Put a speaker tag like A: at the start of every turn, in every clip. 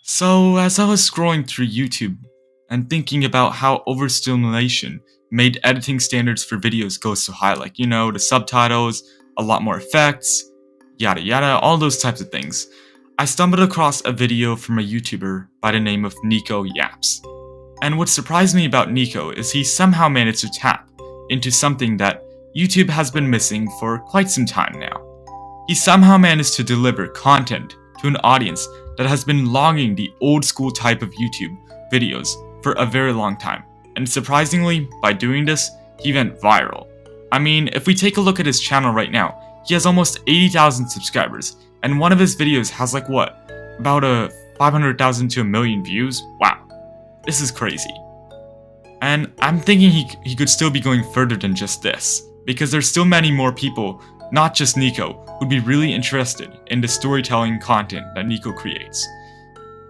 A: So, as I was scrolling through YouTube and thinking about how overstimulation made editing standards for videos go so high, like, the subtitles, a lot more effects, yada yada, all those types of things, I stumbled across a video from a YouTuber by the name of Nico Yaps. And what surprised me about Nico is he somehow managed to tap into something that YouTube has been missing for quite some time now. He somehow managed to deliver content to an audience that has been longing the old school type of YouTube videos for a very long time. And surprisingly, by doing this, he went viral. I mean, if we take a look at his channel right now, he has almost 80,000 subscribers, and one of his videos has about a 500,000 to a million views? Wow, this is crazy. And I'm thinking he could still be going further than just this, because there's still many more people, not just Nico, who'd be really interested in the storytelling content that Nico creates.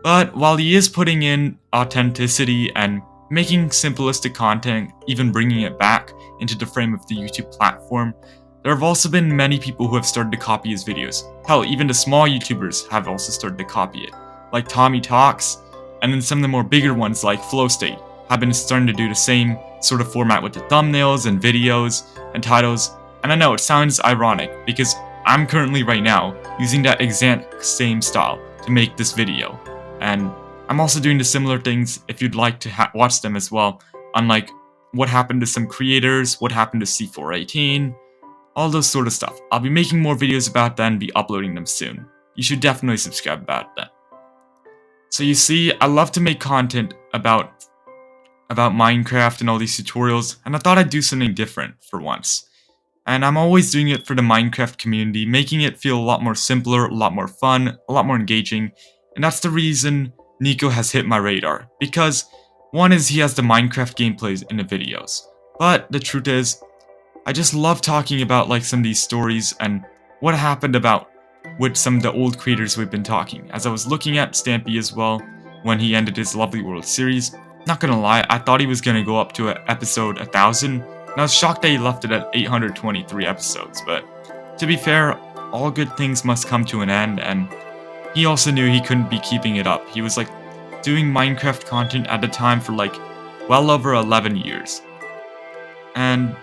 A: But while he is putting in authenticity and making simplistic content, even bringing it back into the frame of the YouTube platform, there have also been many people who have started to copy his videos. Hell, even the small YouTubers have also started to copy it, like Tommy Talks, and then some of the more bigger ones like Flow State have been starting to do the same sort of format with the thumbnails and videos and titles. And I know it sounds ironic because I'm currently right now using that exact same style to make this video. And I'm also doing the similar things if you'd like to watch them as well, unlike what happened to some creators, what happened to C418, all those sort of stuff. I'll be making more videos about that and be uploading them soon. You should definitely subscribe about that. So you see, I love to make content about Minecraft and all these tutorials, and I thought I'd do something different for once. And I'm always doing it for the Minecraft community, making it feel a lot more simpler, a lot more fun, a lot more engaging, and that's the reason Nico has hit my radar, because one is he has the Minecraft gameplays in the videos, but the truth is, I just love talking about some of these stories and what happened with some of the old creators we've been talking. As I was looking at Stampy as well, when he ended his Lovely World series, not gonna lie, I thought he was gonna go up to episode 1000, and I was shocked that he left it at 823 episodes, but to be fair, all good things must come to an end, and he also knew he couldn't be keeping it up. He was doing Minecraft content at the time for well over 11 years. And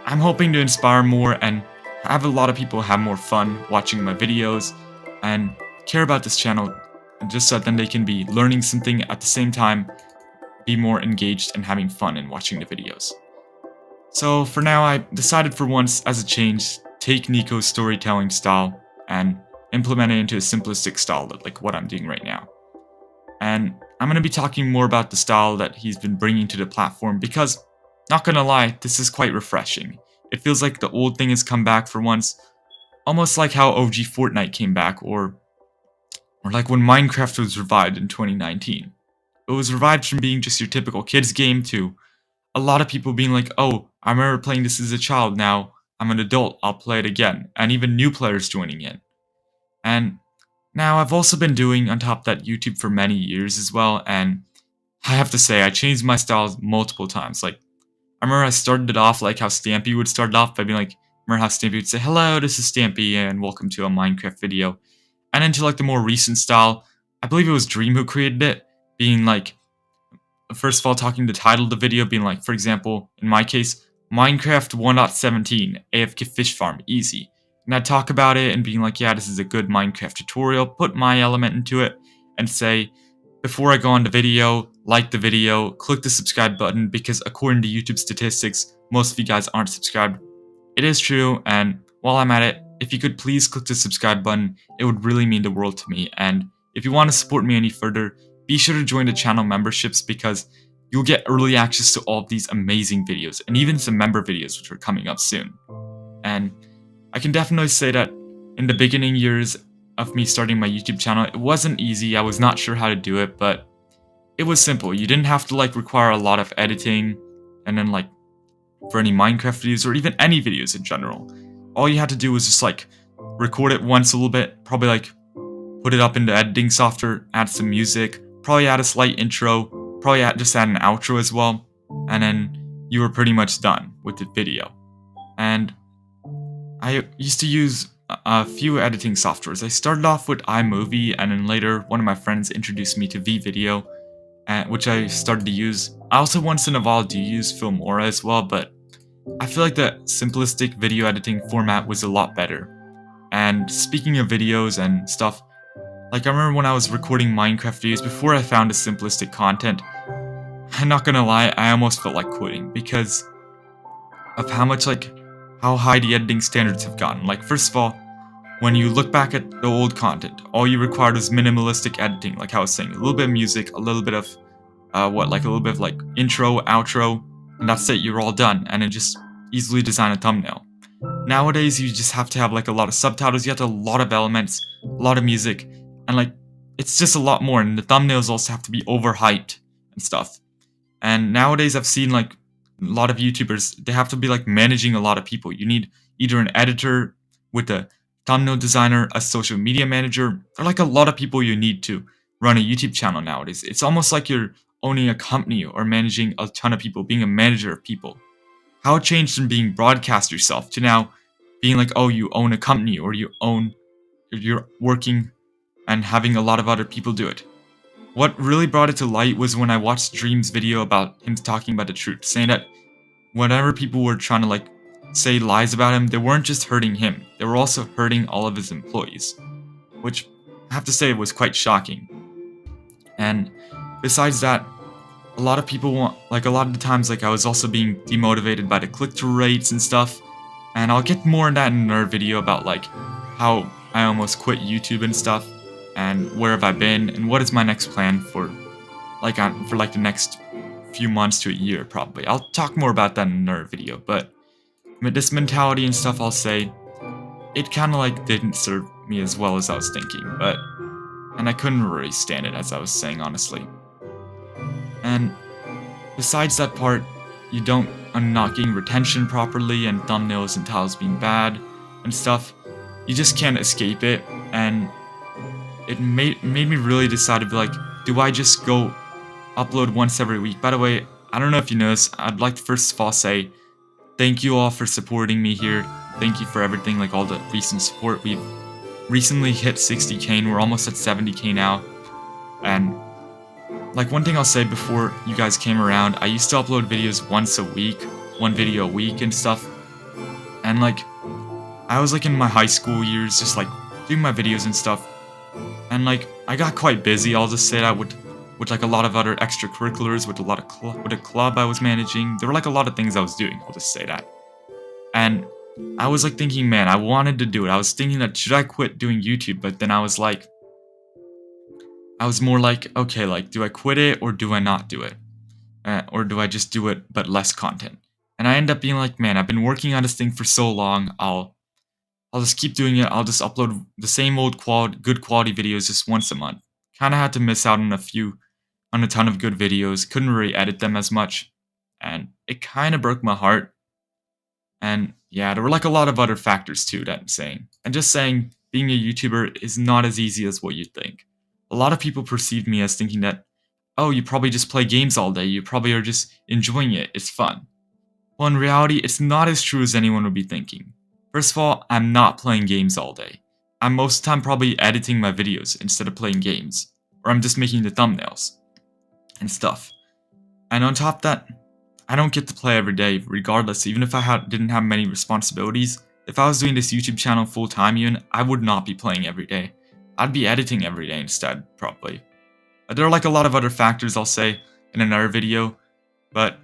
A: I'm hoping to inspire more and have a lot of people have more fun watching my videos and care about this channel, just so then they can be learning something at the same time, be more engaged and having fun in watching the videos. So for now, I decided for once, as a change, take Nico's storytelling style and implement it into a simplistic style like what I'm doing right now. And I'm going to be talking more about the style that he's been bringing to the platform because, not gonna lie, this is quite refreshing. It feels like the old thing has come back for once, almost like how OG Fortnite came back, or like when Minecraft was revived in 2019. It was revived from being just your typical kids game to a lot of people being like, oh, I remember playing this as a child, now I'm an adult, I'll play it again, and even new players joining in. And now I've also been doing on top of that YouTube for many years as well, and I have to say I changed my styles multiple times. I remember I started it off like how Stampy would start it off by being remember how Stampy would say, hello, this is Stampy and welcome to a Minecraft video. And into the more recent style, I believe it was Dream who created it, being first of all talking the title of the video, being for example, in my case, Minecraft 1.17, AFK Fish Farm, easy. And I'd talk about it and being yeah, this is a good Minecraft tutorial, put my element into it, and say, before I go on the video, like the video, click the subscribe button, because according to YouTube statistics, most of you guys aren't subscribed. It is true, and while I'm at it, if you could please click the subscribe button, it would really mean the world to me. And if you want to support me any further, be sure to join the channel memberships, because you'll get early access to all of these amazing videos, and even some member videos which are coming up soon. And I can definitely say that in the beginning years of me starting my YouTube channel, it wasn't easy. I was not sure how to do it, but it was simple. You didn't have to require a lot of editing, and then for any Minecraft videos or even any videos in general, all you had to do was just record it once a little bit, probably put it up into editing software, add some music, probably add a slight intro, probably just add an outro as well, and then you were pretty much done with the video. And I used to use a few editing softwares. I started off with iMovie, and then later one of my friends introduced me to VVideo, which I started to use. I also once in a while do use Filmora as well, but I feel like the simplistic video editing format was a lot better. And speaking of videos and stuff, like I remember when I was recording Minecraft videos before I found a simplistic content, I'm not gonna lie, I almost felt like quitting because of how high the editing standards have gotten. Like, first of all, when you look back at the old content, all you required was minimalistic editing, like I was saying, a little bit of music, a little bit of a little bit of like intro, outro, and that's it, you're all done, and then just easily design a thumbnail. Nowadays, you just have to have like a lot of subtitles, you have to have a lot of elements, a lot of music, and like, it's just a lot more, and the thumbnails also have to be overhyped and stuff. And nowadays, I've seen like a lot of YouTubers, they have to be like managing a lot of people. You need either an editor with a thumbnail designer, a social media manager. There are like a lot of people you need to run a YouTube channel nowadays. It's almost like you're owning a company or managing a ton of people, being a manager of people. How it changed from being broadcast yourself to now being like, oh, you own a company or you're working and having a lot of other people do it. What really brought it to light was when I watched Dream's video about him talking about the truth, saying that whenever people were trying to like say lies about him, they weren't just hurting him, they were also hurting all of his employees, which I have to say was quite shocking. And besides that, a lot of the times, like I was also being demotivated by the click-through rates and stuff, and I'll get more in that in another video about like how I almost quit YouTube and stuff, and where have I been, and what is my next plan for the next few months to a year probably. I'll talk more about that in another video, but with this mentality and stuff, I'll say it kind of like didn't serve me as well as I was thinking, and I couldn't really stand it, as I was saying, honestly. And besides that part, I'm not getting retention properly, and thumbnails and titles being bad and stuff, you just can't escape it, and it made me really decide to be like, do I just go upload once every week? By the way, I don't know if you noticed, I'd like to first of all say thank you all for supporting me here. Thank you for everything, like all the recent support. We've recently hit 60k and we're almost at 70k now. And like one thing I'll say before you guys came around, I used to upload videos once a week, one video a week and stuff. And like, I was like in my high school years just like doing my videos and stuff. And like, I got quite busy, I'll just say that, with like a lot of other extracurriculars, with a club I was managing. There were like a lot of things I was doing, I'll just say that. And I was like thinking, man, I wanted to do it. I was thinking that should I quit doing YouTube? But then I was more like, okay, like, do I quit it or do I not do it? Or do I just do it but less content? And I end up being like, man, I've been working on this thing for so long, I'll just keep doing it. I'll just upload the same old good quality videos just once a month. Kind of had to miss out on a ton of good videos. Couldn't really edit them as much, and it kind of broke my heart. And yeah, there were like a lot of other factors too that I'm saying. And just saying, being a YouTuber is not as easy as what you'd think. A lot of people perceive me as thinking that, oh, you probably just play games all day. You probably are just enjoying it. It's fun. Well, in reality, it's not as true as anyone would be thinking. First of all, I'm not playing games all day. I'm most of the time probably editing my videos instead of playing games. Or I'm just making the thumbnails and stuff. And on top of that, I don't get to play every day regardless. Even if I didn't have many responsibilities, if I was doing this YouTube channel full time even, I would not be playing every day. I'd be editing every day instead, probably. There are like a lot of other factors I'll say in another video, but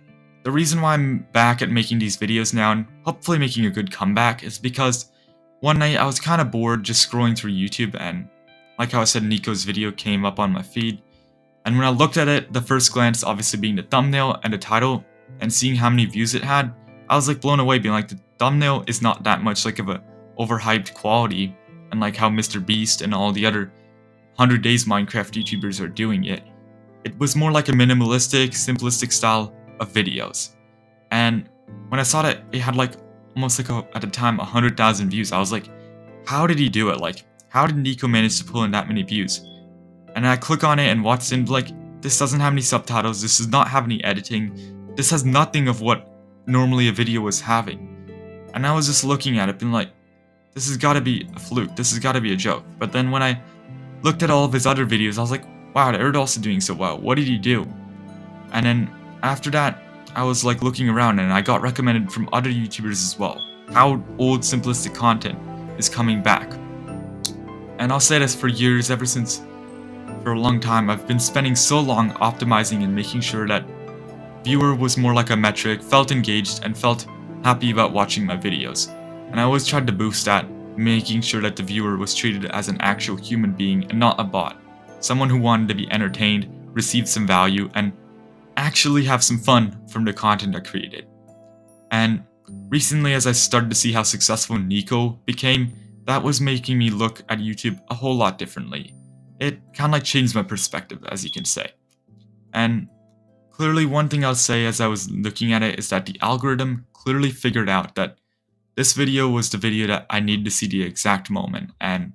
A: the reason why I'm back at making these videos now and hopefully making a good comeback is because one night I was kind of bored just scrolling through YouTube, and like how I said, Nico's video came up on my feed. And when I looked at it, the first glance obviously being the thumbnail and the title and seeing how many views it had, I was like blown away, being like, the thumbnail is not that much like of a overhyped quality, and like how Mr. Beast and all the other 100 Days Minecraft YouTubers are doing it. It was more like a minimalistic, simplistic style of videos. And when I saw that it had like almost like at the time 100,000 views, I was like, how did he do it? Like, how did Nico manage to pull in that many views? And I click on it and watch it, like, this doesn't have any subtitles, this does not have any editing, this has nothing of what normally a video was having. And I was just looking at it being like, this has got to be a fluke, this has got to be a joke. But then when I looked at all of his other videos, I was like, wow, they're also doing so well. What did he do? And then after that, I was like looking around and I got recommended from other YouTubers as well. How old simplistic content is coming back. And I'll say this for years, ever since, for a long time, I've been spending so long optimizing and making sure that viewer was more like a metric, felt engaged, and felt happy about watching my videos. And I always tried to boost that, making sure that the viewer was treated as an actual human being and not a bot. Someone who wanted to be entertained, receive some value, and actually have some fun from the content I created. And recently, as I started to see how successful Nico became, that was making me look at YouTube a whole lot differently. It kind of like changed my perspective, as you can say. And clearly, one thing I'll say as I was looking at it is that the algorithm clearly figured out that this video was the video that I needed to see the exact moment, and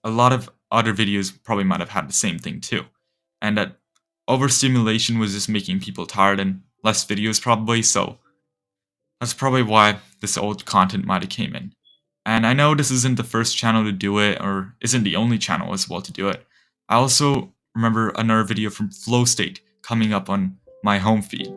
A: a lot of other videos probably might have had the same thing too. And that overstimulation was just making people tired and less videos probably, so that's probably why this old content might have came in. And I know this isn't the first channel to do it, or isn't the only channel as well to do it. I also remember another video from Flow State coming up on my home feed.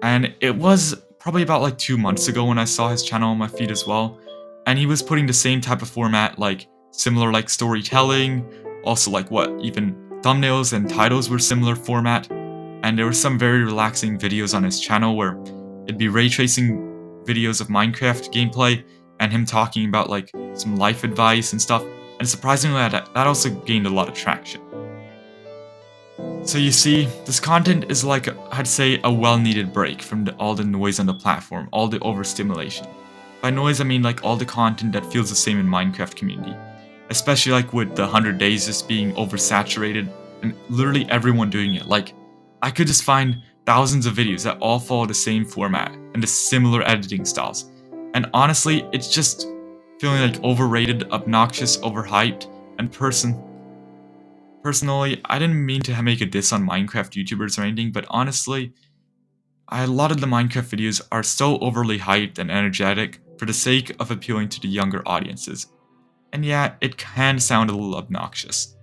A: And it was probably about like 2 months ago when I saw his channel on my feed as well. And he was putting the same type of format, like similar like storytelling, also like what, even thumbnails and titles were similar format. And there were some very relaxing videos on his channel where it'd be ray tracing videos of Minecraft gameplay and him talking about like some life advice and stuff. And surprisingly, that also gained a lot of traction. So you see, this content is like, I'd say, a well-needed break from all the noise on the platform, all the overstimulation. By noise, I mean like all the content that feels the same in Minecraft community. Especially like with the 100 days just being oversaturated and literally everyone doing it. Like, I could just find thousands of videos that all follow the same format and the similar editing styles. And honestly, it's just feeling like overrated, obnoxious, overhyped, and personally, I didn't mean to make a diss on Minecraft YouTubers or anything, but honestly, a lot of the Minecraft videos are so overly hyped and energetic for the sake of appealing to the younger audiences. And yeah, it can sound a little obnoxious.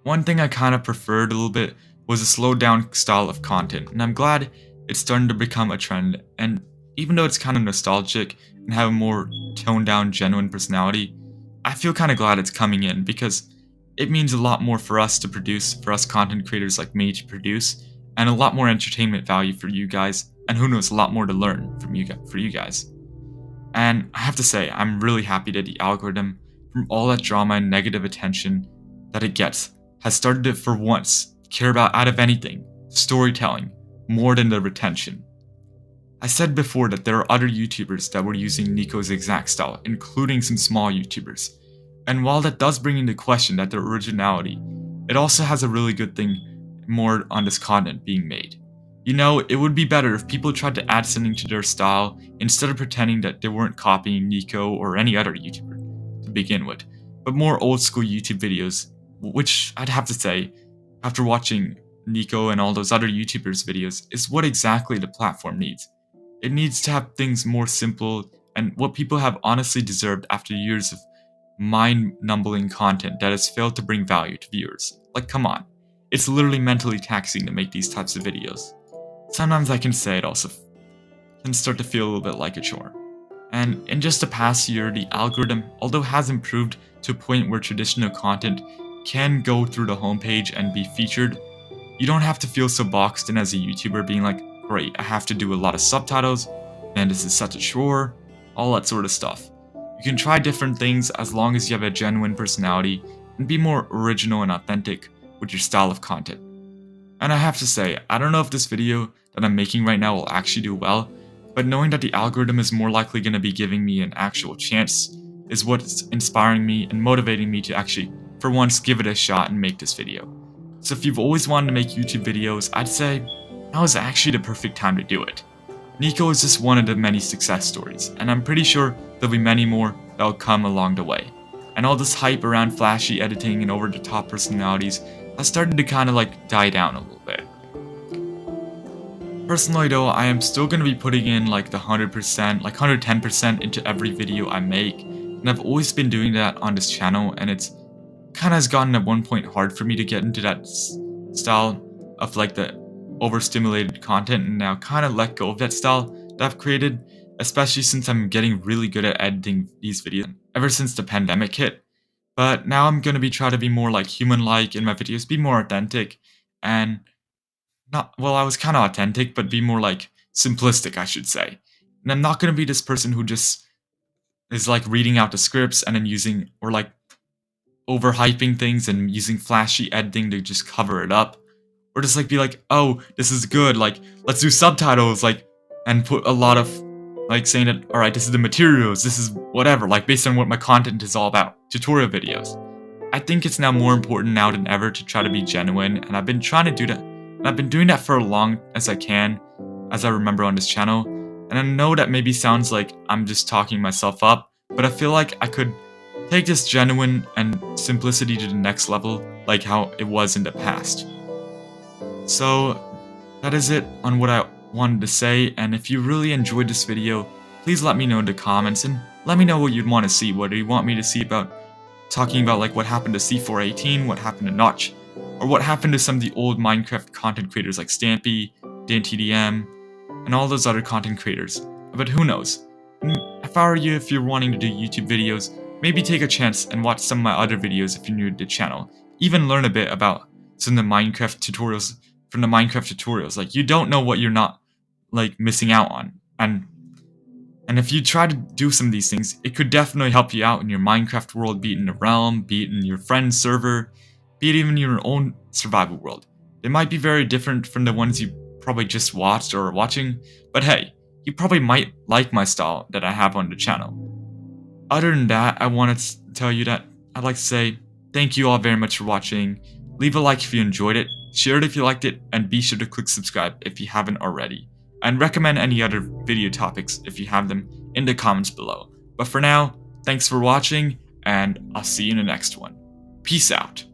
A: One thing I kind of preferred a little bit was a slowed down style of content, and I'm glad it's starting to become a trend. And even though it's kind of nostalgic and have a more toned down, genuine personality, I feel kind of glad it's coming in because it means a lot more for us to produce, for us content creators like me to produce, and a lot more entertainment value for you guys, and who knows, a lot more to learn from for you guys. And I have to say, I'm really happy that the algorithm, from all that drama and negative attention that it gets, has started to, for once, care about, out of anything, storytelling, more than the retention. I said before that there are other YouTubers that were using Nico's exact style, including some small YouTubers. And while that does bring into question that their originality, it also has a really good thing more on this content being made. You know, it would be better if people tried to add something to their style instead of pretending that they weren't copying Nico or any other YouTuber to begin with, but more old school YouTube videos, which I'd have to say, after watching Nico and all those other YouTubers' videos, is what exactly the platform needs. It needs to have things more simple and what people have honestly deserved after years of mind-numbing content that has failed to bring value to viewers. Like, come on. It's literally mentally taxing to make these types of videos. Sometimes I can say it also can start to feel a little bit like a chore. And in just the past year, the algorithm, although has improved to a point where traditional content can go through the homepage and be featured, you don't have to feel so boxed in as a YouTuber being like, great, I have to do a lot of subtitles, and this is such a chore, all that sort of stuff. You can try different things as long as you have a genuine personality and be more original and authentic with your style of content. And I have to say, I don't know if this video that I'm making right now will actually do well, but knowing that the algorithm is more likely going to be giving me an actual chance is what's inspiring me and motivating me to actually, for once, give it a shot and make this video. So if you've always wanted to make YouTube videos, I'd say now is actually the perfect time to do it. Nico is just one of the many success stories, and I'm pretty sure there'll be many more that'll come along the way. And all this hype around flashy editing and over-the-top personalities has started to kind of like die down a little bit. Personally though, I am still going to be putting in like the 100%, like 110% into every video I make, and I've always been doing that on this channel, and it's kind of has gotten at one point hard for me to get into that style of like the overstimulated content, and now kind of let go of that style that I've created, especially since I'm getting really good at editing these videos ever since the pandemic hit. But now I'm going to be trying to be more like human-like in my videos, be more authentic, and not, well, I was kind of authentic, but be more like simplistic, I should say. And I'm not going to be this person who just is like reading out the scripts and then using, or like overhyping things and using flashy editing to just cover it up. Or just like be like, oh, this is good, like, let's do subtitles, like, and put a lot of, like, saying that, alright, this is the materials, this is whatever, like, based on what my content is all about, tutorial videos. I think it's now more important now than ever to try to be genuine, and I've been trying to do that. And I've been doing that for as long as I can, as I remember on this channel. And I know that maybe sounds like I'm just talking myself up, but I feel like I could take this genuine and simplicity to the next level, like how it was in the past. So that is it on what I wanted to say, and if you really enjoyed this video, please let me know in the comments, and let me know what you'd want to see, whether you want me to see about talking about like what happened to C418, what happened to Notch, or what happened to some of the old Minecraft content creators like Stampy, DanTDM, and all those other content creators. But who knows? If I were you, if you're wanting to do YouTube videos, maybe take a chance and watch some of my other videos if you're new to the channel. Even learn a bit about some of the Minecraft tutorials from the Minecraft tutorials. Like, you don't know what you're not like missing out on. And if you try to do some of these things, it could definitely help you out in your Minecraft world, be it in a realm, be it in your friend's server, be it even your own survival world. They might be very different from the ones you probably just watched or are watching, but hey, you probably might like my style that I have on the channel. Other than that, I wanted to tell you that I'd like to say thank you all very much for watching. Leave a like if you enjoyed it, share it if you liked it, and be sure to click subscribe if you haven't already. And recommend any other video topics if you have them in the comments below. But for now, thanks for watching, and I'll see you in the next one. Peace out.